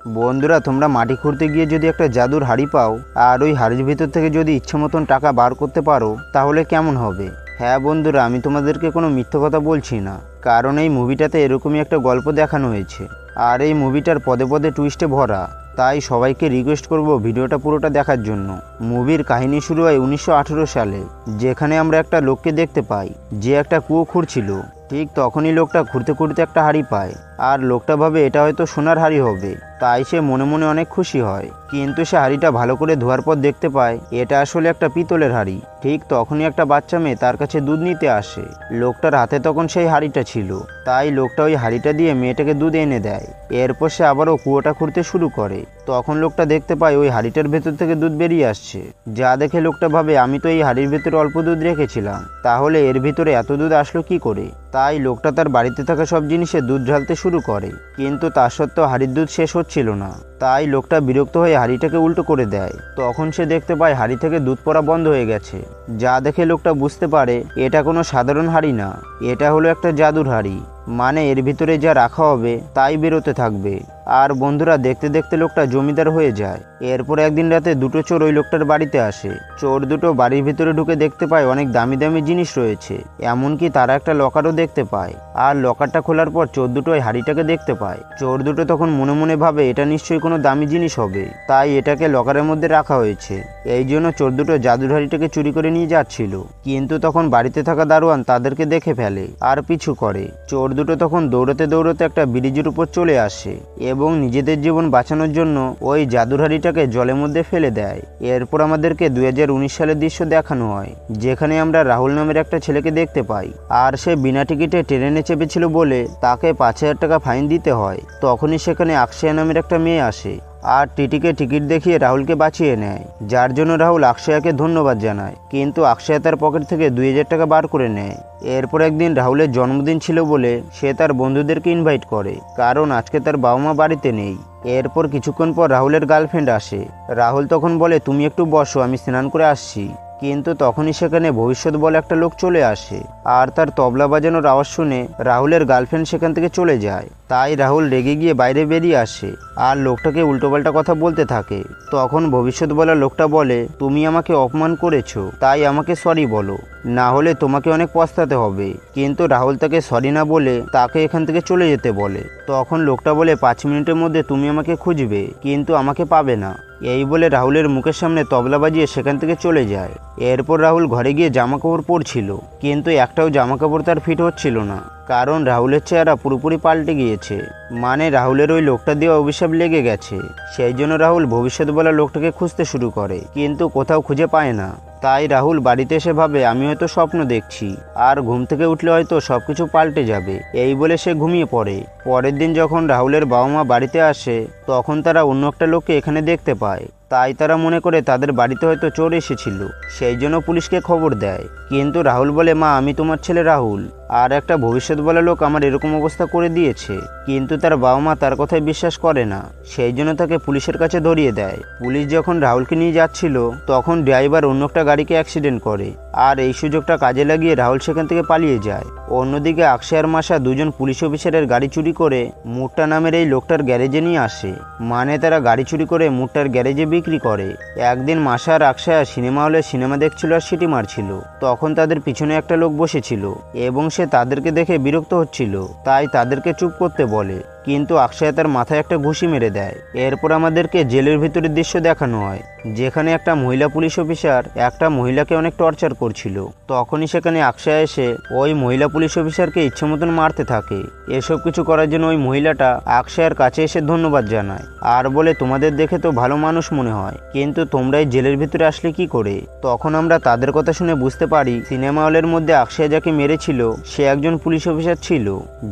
বন্ধুরা, তোমরা মাটি খুঁড়তে গিয়ে যদি একটা জাদুর হাড়ি পাও আর ওই হাড়ির ভিতর থেকে যদি ইচ্ছে মতন টাকা বার করতে পারো তাহলে কেমন হবে? হ্যাঁ বন্ধুরা, আমি তোমাদেরকে কোনো মিথ্যে কথা বলছি না, কারণ এই মুভিটাতে এরকমই একটা গল্প দেখানো হয়েছে। আর এই মুভিটার পদে পদে টুইস্টে ভরা, তাই সবাইকে রিকোয়েস্ট করব ভিডিওটা পুরোটা দেখার জন্য। মুভির কাহিনী শুরু হয় 1918 সালে, যেখানে আমরা একটা লোককে দেখতে পাই যে একটা কুয়ো খুঁড়ছিল। ঠিক তখনই লোকটা খুঁড়তে খুঁড়তে একটা হাড়ি পায়, আর লোকটা ভাবে এটা হয়তো সোনার হাড়ি হবে, তাই সে মনে মনে অনেক খুশি হয়। কিন্তু সে হাড়িটা ভালো করে ধোয়ার পর দেখতে পায় এটা আসলে একটা পিতলের হাড়ি। ঠিক তখনই একটা বাচ্চা মেয়ে তার কাছে দুধ নিতে আসে। লোকটার হাতে তখন সেই হাড়িটা ছিল, তাই লোকটা ওই হাড়িটা দিয়ে মেয়েটাকে দুধ এনে দেয়। এরপর সে আবারও কুয়োটা খুঁড়তে শুরু করে। তখন লোকটা দেখতে পায় ওই হাড়িটার ভেতর থেকে দুধ বেরিয়ে আসছে, যা দেখে লোকটা ভাবে আমি তো এই হাড়ির ভেতরে অল্প দুধ রেখেছিলাম, তাহলে এর ভিতরে এত দুধ আসলো কি করে? তাই লোকটা তার বাড়িতে থাকা সব জিনিসে দুধ ঢালতে শুরু করে, কিন্তু তা সত্ত্বেও হাড়ির দুধ শেষ হচ্ছিল না। তাই লোকটা বিরক্ত হয়ে হাড়িটাকে উল্টো করে দেয়। তখন সে দেখতে পায় হাড়ি থেকে দুধ পড়া বন্ধ হয়ে গেছে, যা দেখে লোকটা বুঝতে পারে এটা কোনো সাধারণ হাড়ি না, এটা হলো একটা জাদুর হাড়ি। মানে এর ভিতরে যা রাখা হবে তাই বেরোতে থাকবে। আর বন্ধুরা, দেখতে দেখতে লোকটা জমিদার হয়ে যায়। এরপর একদিন রাতে দুটো চোর ওই লোকটার বাড়িতে আসে। চোর দুটো বাড়ির ভিতরে ঢুকে দেখতে পায় অনেক দামি দামি জিনিস রয়েছে, এমনকি তারা একটা লকারও দেখতে পায়। আর লকারটা খোলার পর চোর দুটো ওই হাড়িটাকে দেখতে পায়। চোর দুটো তখন মনে মনে ভাবে এটা নিশ্চয়ই কোনো দামি জিনিস হবে, তাই এটাকে লকারের মধ্যে রাখা হয়েছে। এই জন্য চোর দুটো জাদুর হাড়িটাকে চুরি করে নিয়ে যাচ্ছিল, কিন্তু তখন বাড়িতে থাকা দারোয়ান তাদেরকে দেখে ফেলে আর পিছু করে। চোর দুটো তখন দৌড়তে দৌড়তে একটা ব্রিজের উপর চলে আসে এবং নিজেদের জীবন বাঁচানোর জন্য ওই জাদুর হাড়িটাকে জলের মধ্যে ফেলে দেয়। এরপর আমাদেরকে 2019 সালের দৃশ্য দেখানো হয়, যেখানে আমরা রাহুল নামের একটা ছেলেকে দেখতে পাই। আর সে বিনা টিকিটে ট্রেনে চেপেছিল বলে তাকে 5,000 টাকা ফাইন দিতে হয়। তখনই সেখানে আকশয়া নামের একটা মেয়ে আসে আর টিটিকে টিকিট দেখিয়ে রাহুলকে বাঁচিয়ে নেয়, যার জন্য রাহুল আকশয়াকে ধন্যবাদ জানায়। কিন্তু আকশয়া তার পকেট থেকে 2,000 টাকা বার করে নেয়। এরপর একদিন রাহুলের জন্মদিন ছিল বলে সে তার বন্ধুদেরকে ইনভাইট করে, কারণ আজকে তার বাবা মা বাড়িতে নেই। এরপর কিছুক্ষণ পর রাহুলের গার্লফ্রেন্ড আসে। রাহুল তখন বলে তুমি একটু বসো, আমি স্নান করে আসছি। কিন্তু তখনই সেখানে ভবিষ্যৎ বলে একটা লোক চলে আসে, আর তার তবলা বাজানোর আওয়াজ শুনে রাহুলের গার্লফ্রেন্ড সেখান থেকে চলে যায়। তাই রাহুল রেগে গিয়ে বাইরে বেরিয়ে আসে আর লোকটাকে উল্টোপাল্টা কথা বলতে থাকে। তখন ভবিষ্যৎ বলা লোকটা বলে তুমি আমাকে অপমান করেছো, তাই আমাকে সরি বলো, না হলে তোমাকে অনেক পস্তাতে হবে। কিন্তু রাহুল তাকে সরি না বলে তাকে এখান থেকে চলে যেতে বলে। তখন লোকটা বলে 5 মিনিটের মধ্যে তুমি আমাকে খুঁজবে, কিন্তু আমাকে পাবে না। এই বলে রাহুলের মুখের সামনে তবলা বাজিয়ে সেখান থেকে চলে যায়। এরপর রাহুল ঘরে গিয়ে জামাকাপড় পরছিল, কিন্তু একটাও জামাকাপড় তার ফিট হচ্ছিল না, কারণ রাহুলের চেহারা পুরোপুরি পাল্টে গিয়েছে। মানে রাহুলের ওই লোকটা দিয়ে অভিশাপ লেগে গেছে। সেই জন্য রাহুল ভবিষ্যৎ বলা লোকটাকে খুঁজতে শুরু করে, কিন্তু কোথাও খুঁজে পায় না। তাই রাহুল বাড়িতে এসে ভাবে আমি হয়তো স্বপ্ন দেখছি, আর ঘুম থেকে উঠলে হয়তো সবকিছু পাল্টে যাবে। এই বলে সে ঘুমিয়ে পড়ে। পরের দিন যখন রাহুলের বাবা মা বাড়িতে আসে, তখন তারা অন্য একটা লোককে এখানে দেখতে পায়। তাই তারা মনে করে তাদের বাড়িতে হয়তো চোর এসেছিল, সেই জন্য পুলিশকে খবর দেয়। কিন্তু রাহুল বলে মা, আমি তোমার ছেলে রাহুল, আর একটা ভবিষ্যৎ বলা লোক আমার এরকম অবস্থা করে দিয়েছে। কিন্তু তার বাবা মা তার কথায় বিশ্বাস করে না, সেই জন্য তাকে পুলিশের কাছে ধরিয়ে দেয়। পুলিশ যখন রাহুলকে নিয়ে যাচ্ছিল, তখন ড্রাইভার অন্য একটা গাড়িকে অ্যাক্সিডেন্ট করে, আর এই সুযোগটা কাজে লাগিয়ে রাহুল সেখান থেকে পালিয়ে যায়। অন্যদিকে আকশার মাসা দুজন পুলিশ অফিসারের গাড়ি চুরি করে মুট্টা নামের এই লোকটার গ্যারেজে নিয়ে আসে। মানে তারা গাড়ি চুরি করে মুট্টার গ্যারেজে বিক্রি করে। একদিন মাসা আর আকশা সিনেমা হলে সিনেমা দেখছিল আর সিটি মারছিল। তখন তাদের পিছনে একটা লোক বসেছিল এবং সে তাদেরকে দেখে বিরক্ত হচ্ছিল, তাই তাদেরকে চুপ করতে বলে। কিন্তু আকশায় তার মাথায় একটা ঘুষি মেরে দেয়। এরপর আমাদেরকে জেলের ভিতরের দৃশ্য দেখানো হয়, যেখানে একটা মহিলা পুলিশ অফিসার একটা মহিলাকে অনেক টর্চার করছিল। তখনই সেখানে আকশা এসে ওই মহিলা পুলিশ অফিসারকে ইচ্ছে মতন মারতে থাকে। এসব কিছু করার জন্য ওই মহিলাটা আকশায়ের কাছে এসে ধন্যবাদ জানায় আর বলে তোমাদের দেখে তো ভালো মানুষ মনে হয়, কিন্তু তোমরা এই জেলের ভিতরে আসলে কি করে? তখন আমরা তাদের কথা শুনে বুঝতে পারি সিনেমা হলের মধ্যে আকশা যাকে মেরেছিল সে একজন পুলিশ অফিসার ছিল,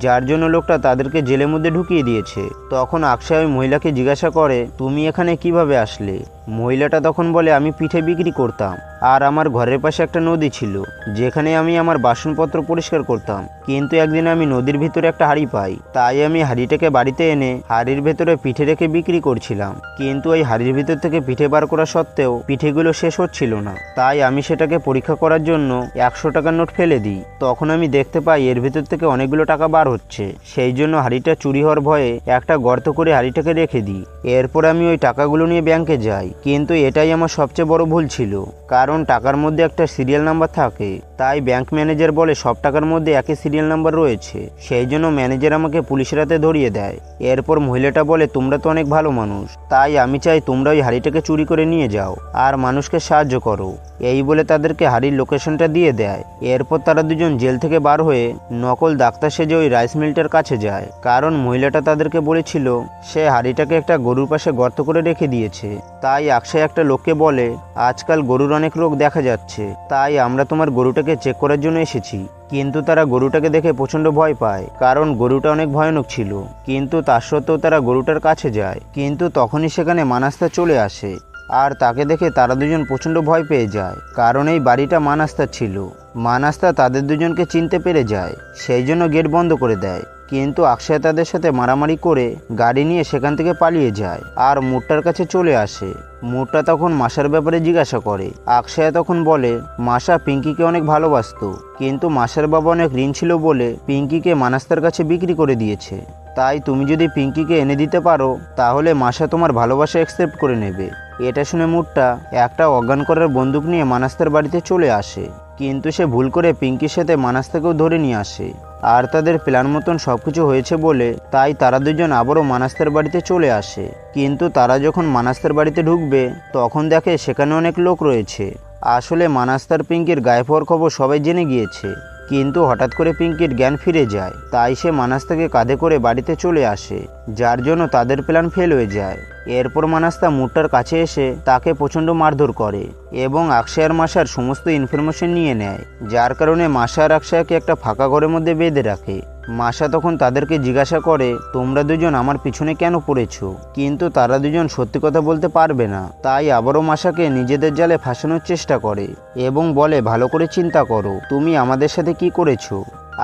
যার জন্য লোকটা তাদেরকে জেলের মধ্যে ঢুকিয়ে দিয়েছে। তখন আকশা ওই মহিলাকে জিজ্ঞাসা করে তুমি এখানে কিভাবে আসলে? মহিলাটা তখন বলে আমি পিঠে বিক্রি করতাম, আর আমার ঘরের পাশে একটা নদী ছিল যেখানে আমি আমার বাসনপত্র পরিষ্কার করতাম। কিন্তু একদিন আমি নদীর ভিতরে একটা হাঁড়ি পাই, তাই আমি হাঁড়িটাকে বাড়িতে এনে হাঁড়ির ভেতরে পিঠে রেখে বিক্রি করছিলাম। কিন্তু ওই হাঁড়ির ভিতর থেকে পিঠে বার করা সত্ত্বেও পিঠেগুলো শেষ হচ্ছিল না। তাই আমি সেটাকে পরীক্ষা করার জন্য 100 টাকার নোট ফেলে দিই। তখন আমি দেখতে পাই এর ভিতর থেকে অনেকগুলো টাকা বার হচ্ছে। সেই জন্য হাঁড়িটা চুরি হওয়ার ভয়ে একটা গর্ত করে হাঁড়িটাকে রেখে দিই। এরপর আমি ওই টাকাগুলো নিয়ে ব্যাংকে যাই, কিন্তু এটাই আমার সবচেয়ে বড় ভুল ছিল, কারণ টাকার মধ্যে একটা সিরিয়াল নাম্বার থাকে। তাই ব্যাংক ম্যানেজার বলে সব টাকার মধ্যে একই সিরিয়াল নাম্বার রয়েছে। সেই জন্য ম্যানেজার আমাকে পুলিশের হাতে ধরিয়ে দেয়। এরপর মহিলাটা বলে তোমরা তো অনেক ভালো মানুষ, তাই আমি চাই তোমরা ওই হাঁড়িটাকে চুরি করে নিয়ে যাও আর মানুষকে সাহায্য করো। এই বলে তাদেরকে হাঁড়ির লোকেশনটা দিয়ে দেয়। এরপর তারা দুজন জেল থেকে বার হয়ে নকল ডাক্তার সেজে ওই রাইস মিলটার কাছে যায়, কারণ মহিলাটা তাদেরকে বলেছিল সে হাঁড়িটাকে একটা গরুর পাশে গর্ত করে রেখে দিয়েছে। তাই অক্ষয় একটা লোককে বলে আজকাল গরুর অনেক রোগ দেখা যাচ্ছে, তাই আমরা তোমার গরুটাকে চেক করার জন্য এসেছি। কিন্তু তারা গরুটাকে দেখে প্রচণ্ড ভয় পায়, কারণ গরুটা অনেক ভয়ানক ছিল। কিন্তু তার সত্ত্বেও তারা গরুটার কাছে যায়। কিন্তু তখনই সেখানে মানাস্তা চলে আসে, আর তাকে দেখে তারা দুজন প্রচণ্ড ভয় পেয়ে যায়, কারণ এই বাড়িটা মানাস্তার ছিল। মানাস্তা তাদের দুজনকে চিনতে পেরে যায়, সেই জন্য গেট বন্ধ করে দেয়। কিন্তু অক্ষয় তাদের সাথে মারামারি করে গাড়ি নিয়ে সেখান থেকে পালিয়ে যায় আর মুট্টার কাছে চলে আসে। মুট্টা তখন মাসার ব্যাপারে জিজ্ঞাসা করে। অক্ষয় তখন বলে মাসা পিঙ্কিকে অনেক ভালোবাসতো, কিন্তু মাসার বাবা অনেক ঋণ ছিল বলে পিঙ্কিকে মানাস্তার কাছে বিক্রি করে দিয়েছে। তাই তুমি যদি পিঙ্কিকে এনে দিতে পারো তাহলে মাসা তোমার ভালোবাসা অ্যাকসেপ্ট করে নেবে। এটা শুনে মুট্টা একটা অজ্ঞান করার বন্দুক নিয়ে মানাস্তার বাড়িতে চলে আসে, কিন্তু সে ভুল করে পিঙ্কির সাথে মানাস্তাকেও ধরে নিয়ে আসে। আর তাদের প্ল্যান মতন সবকিছু হয়েছে বলে তাই তারা দুজন আবারও মানাস্তার বাড়িতে চলে আসে। কিন্তু তারা যখন মানাস্তার বাড়িতে ঢুকবে তখন দেখে সেখানে অনেক লোক রয়েছে। আসলে মানাস্তার পিঙ্কির গায়েব হওয়ার খবর সবাই জেনে গিয়েছে, কিন্তু হঠাৎ করে পিঙ্কির জ্ঞান ফিরে যায়। তাই সে মানাস্তাকে কাঁধে করে বাড়িতে চলে আসে, যার জন্য তাদের প্ল্যান ফেল হয়ে যায়। এরপর মানাস্তা মুট্টার কাছে এসে তাকে প্রচণ্ড মারধর করে এবং অক্ষয় আর মাসার সমস্ত ইনফরমেশন নিয়ে নেয়, যার কারণে মাসা আর অক্ষয়কে একটা ফাঁকা ঘরের মধ্যে বেঁধে রাখে। মাসা তখন তাদেরকে জিজ্ঞাসা করে তোমরা দুজন আমার পিছনে কেন পড়েছো, কিন্তু তারা দুজন সত্যি কথা বলতে পারবে না। তাই আবারও মাসাকে নিজেদের জালে ফাঁসানোর চেষ্টা করে এবং বলে ভালো করে চিন্তা করো তুমি আমাদের সাথে কি করেছো,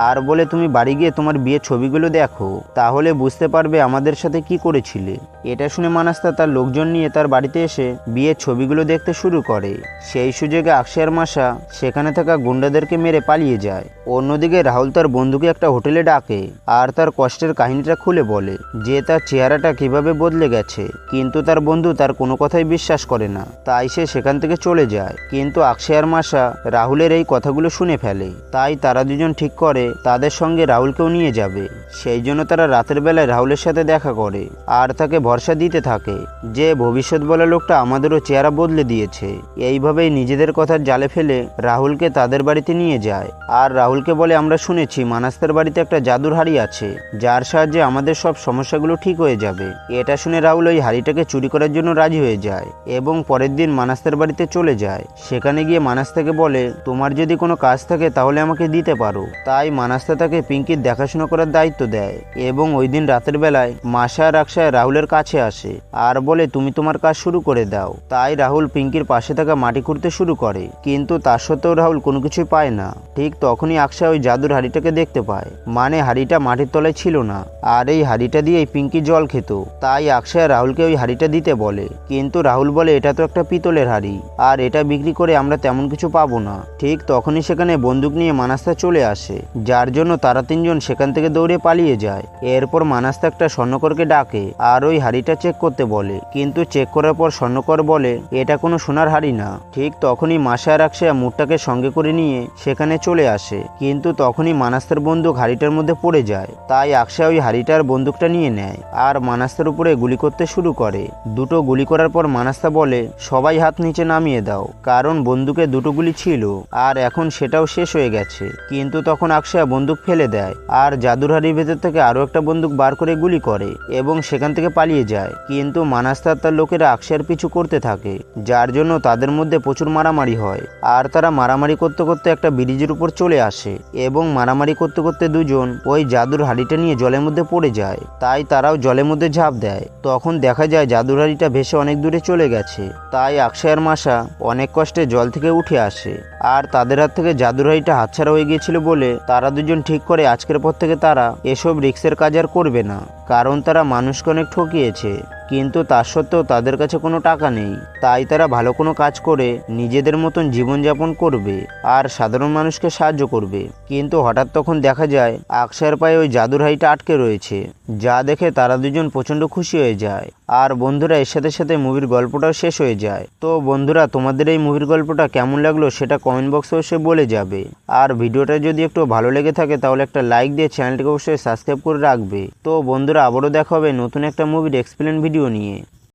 আর বলে তুমি বাড়ি গিয়ে তোমার বিয়ের ছবিগুলো দেখো, তাহলে বুঝতে পারবে আমাদের সাথে কি করেছিলে। এটা শুনে মানাস্তা তার লোকজন নিয়ে তার বাড়িতে এসে বিয়ের ছবিগুলো দেখতে শুরু করে। সেই সুযোগে অক্ষয় মাসা সেখানে থাকা গুন্ডাদেরকে মেরে পালিয়ে যায়। অন্যদিকে রাহুল তার বন্ধুকে একটা হোটেলে ডাকে আর তার কষ্টের কাহিনীটা খুলে বলে যে তার চেহারাটা কিভাবে বদলে গেছে, কিন্তু তার বন্ধু তার কোনো কথাই বিশ্বাস করে না। তাই সে সেখান থেকে চলে যায়। কিন্তু অক্ষয় মাসা রাহুলের এই কথাগুলো শুনে ফেলে, তাই তারা দুজন ঠিক করে তাদের সঙ্গে রাহুলকেও নিয়ে যাবে। সেই জন্য তারা রাতের বেলায় রাহুলের সাথে দেখা করে আর তাকে ভরসা দিতে থাকে যে ভবিষ্যৎ বলা লোকটা আমাদেরও চেহারা বদলে দিয়েছে। এইভাবেই নিজেদের কথার জালে ফেলে রাহুলকে তাদের বাড়িতে নিয়ে যায় আর রাহুলকে বলে আমরা শুনেছি মানাস্তার বাড়িতে একটা জাদুর হাড়ি আছে, যার সাহায্যে আমাদের সব সমস্যাগুলো ঠিক হয়ে যাবে। এটা শুনে রাহুল ওই হাড়িটাকে চুরি করার জন্য রাজি হয়ে যায় এবং পরের দিন মানাস্তার বাড়িতে চলে যায়। সেখানে গিয়ে মানাস্তাকে বলে তোমার যদি কোনো কাজ থাকে তাহলে আমাকে দিতে পারো। তাই মানাস্তা তাকে পিঙ্কির দেখাশোনা করার দায়িত্ব দেয় এবং ওই দিন রাতের বেলায় মাসা আর অক্ষয় রাহুলের কাছে আসে আর বলে তুমি তোমার কাজ শুরু করে দাও। তাই রাহুল পিঙ্কির পাশে থাকা মাটি খুঁড়তে শুরু করে, কিন্তু তার সত্ত্বেও রাহুল কোনো কিছুই পায় না। ঠিক তখনই অক্ষয় ওই জাদুর হাড়িটাকে দেখতে পায়, মানে হাড়িটা মাটির তলায় ছিল না আর এই হাড়িটা দিয়েই পিঙ্কি জল খেত। তাই অক্ষয় রাহুলকে ওই হাড়িটা দিতে বলে, কিন্তু রাহুল বলে এটা তো একটা পিতলের হাড়ি আর এটা বিক্রি করে আমরা তেমন কিছু পাবো না। ঠিক তখনই সেখানে বন্দুক নিয়ে মানাস্তা চলে আসে, যার জন্য তারা তিনজন সেখান থেকে দৌড়ে পালিয়ে যায়। এরপর মানাস্তা একটা স্বর্ণকরকে ডাকে আর ওই হাড়িটা চেক করতে বলে, কিন্তু চেক করার পর স্বর্ণকর বলে এটা কোনো সোনার হাড়ি না। ঠিক তখনই মাসা আর অক্ষয় মুট্টাকে সঙ্গে করে নিয়ে সেখানে চলে আসে, কিন্তু তখনই মানাস্তার বন্দুক হাড়িটার মধ্যে পড়ে যায়। তাই অক্ষয় ওই হাড়িটার বন্দুকটা নিয়ে নেয় আর মানাস্তার উপরে গুলি করতে শুরু করে। দুটো গুলি করার পর মানাস্তা বলে সবাই হাত নিচে নামিয়ে দাও, কারণ বন্দুকে দুটো গুলি ছিল আর এখন সেটাও শেষ হয়ে গেছে। কিন্তু তখন অক্ষয় বন্দুক ফেলে দেয় আর জাদুর হাড়ির ভেতর থেকে আরো একটা বন্দুক বার করে গুলি করে এবং সেখান থেকে পালিয়ে পালিয়ে যায়। কিন্তু মানসতাত্ত্বার লোকেরা আকশার পিছু করতে থাকে, যার জন্য তাদের মধ্যে প্রচুর মারামারি হয়। আর তারা মারামারি করতে করতে একটা ব্রিজের উপর চলে আসে এবং মারামারি করতে করতে দুজন ওই জাদুর হাড়িটা নিয়ে জলের মধ্যে পড়ে যায়। তাই তারাও জলের মধ্যে ঝাঁপ দেয়। তখন দেখা যায় জাদুর হাড়িটা ভেসে অনেক দূরে চলে গেছে। তাই আকশাই আর মাসা অনেক কষ্টে জল থেকে উঠে আসে। আর তাদের হাত থেকে জাদুর হাড়িটা হাতছাড়া হয়ে গিয়েছিল বলে তারা দুজন ঠিক করে আজকের পর থেকে তারা এসব রিস্কের কাজ আর করবে না, কারণ তারা মানুষকে অনেক ঠকিয়েছে। কিন্তু তা সত্ত্বেও তাদের কাছে কোনো টাকা নেই, তাই তারা ভালো কোনো কাজ করে নিজেদের মতন জীবনযাপন করবে আর সাধারণ মানুষকে সাহায্য করবে। কিন্তু হঠাৎ তখন দেখা যায় আকশার পায়ে ওই জাদুর হাড়িটা আটকে রয়েছে, যা দেখে তারা দুজন প্রচণ্ড খুশি হয়ে যায়। আর বন্ধুরা, এর সাথে সাথে মুভির গল্পটাও শেষ হয়ে যায়। তো বন্ধুরা, তোমাদের এই মুভির গল্পটা কেমন লাগলো সেটা কমেন্ট বক্সে এসে বলে যাবে। আর ভিডিওটা যদি একটু ভালো লেগে থাকে তাহলে একটা লাইক দিয়ে চ্যানেলটিকে অবশ্যই সাবস্ক্রাইব করে রাখবে। তো বন্ধুরা, আবারও দেখা হবে নতুন একটা মুভির এক্সপ্লেন ভিডিও নিয়ে।